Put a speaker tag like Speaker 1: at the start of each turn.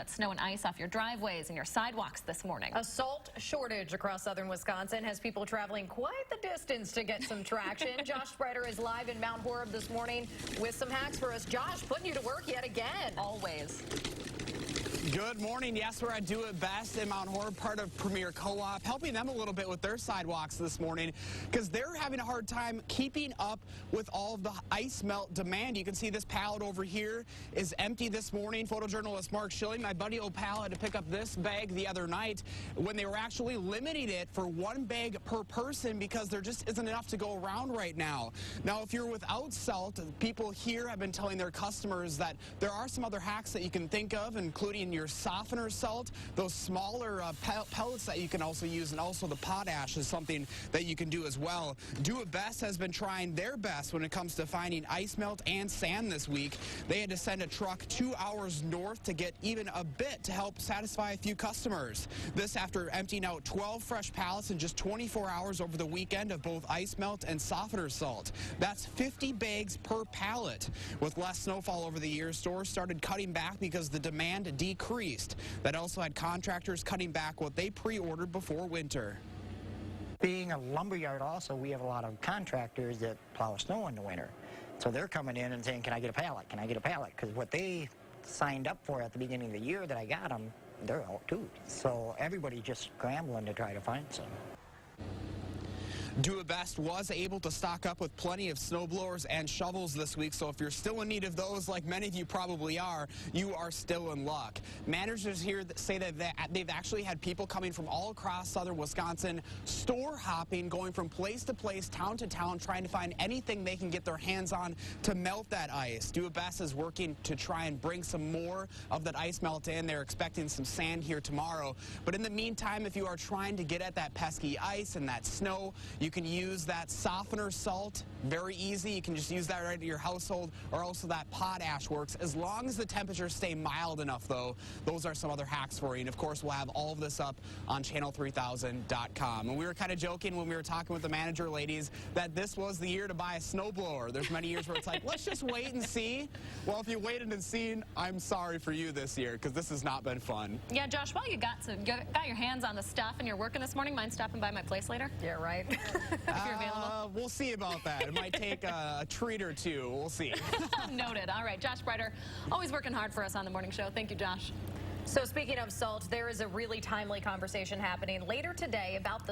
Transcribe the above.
Speaker 1: that snow and ice off your driveways and your sidewalks this morning.
Speaker 2: A salt shortage across southern Wisconsin has people traveling quite the distance to get some traction. Josh Spreiter is live in Mount Horeb this morning with some hacks for us. Josh, putting you to work yet again.
Speaker 1: Always.
Speaker 3: Good morning. Yes, we're at Do It Best in Mount Horeb, part of Premier Co-op, helping them a little bit with their sidewalks this morning because they're having a hard time keeping up with all of the ice melt demand. You can see this pallet over here is empty this morning. Photojournalist Mark Schilling, my buddy Pallet, had to pick up this bag the other night when they were actually limiting it for one bag per person because there just isn't enough to go around right now. Now, if you're without salt, people here have been telling their customers that there are some other hacks that you can think of, including your softener salt, those smaller pellets that you can also use, and also the potash is something that you can do as well. Do It Best has been trying their best when it comes to finding ice melt and sand this week. They had to send a truck 2 hours north to get even a bit to help satisfy a few customers. This after emptying out 12 fresh pallets in just 24 hours over the weekend of both ice melt and softener salt. That's 50 bags per pallet. With less snowfall over the years, stores started cutting back because the demand decreased. That also had contractors cutting back what they pre-ordered before winter.
Speaker 4: Being a lumberyard also, we have a lot of contractors that plow snow in the winter. So they're coming in and saying, can I get a pallet? Can I get a pallet? Because what they signed up for at the beginning of the year that I got them, they're out too. So everybody's just scrambling to try to find some.
Speaker 3: Do It Best was able to stock up with plenty of snowblowers and shovels this week, so if you're still in need of those, like many of you probably are, you are still in luck. Managers here say that they've actually had people coming from all across southern Wisconsin, store hopping, going from place to place, town to town, trying to find anything they can get their hands on to melt that ice. Do It Best is working to try and bring some more of that ice melt in. They're expecting some sand here tomorrow. But in the meantime, if you are trying to get at that pesky ice and that snow, you can use that softener salt. Very easy. You can just use that right at your household, or also that potash works. As long as the temperatures stay mild enough, though, those are some other hacks for you. And of course, we'll have all of this up on channel3000.com. And we were kind of joking when we were talking with the manager ladies that this was the year to buy a snowblower. There's many years where it's like, let's just wait and see. Well, if you waited and seen, I'm sorry for you this year because this has not been fun.
Speaker 1: Yeah, Josh, while you got your hands on the stuff and you're working this morning, mind stopping by my place later?
Speaker 2: Yeah, right.
Speaker 1: If you're available.
Speaker 3: We'll see about that. It might take a treat or two. We'll see.
Speaker 1: Noted. All right, Josh Spreiter, always working hard for us on the morning show. Thank you, Josh.
Speaker 2: So speaking of salt, there is a really timely conversation happening later today about the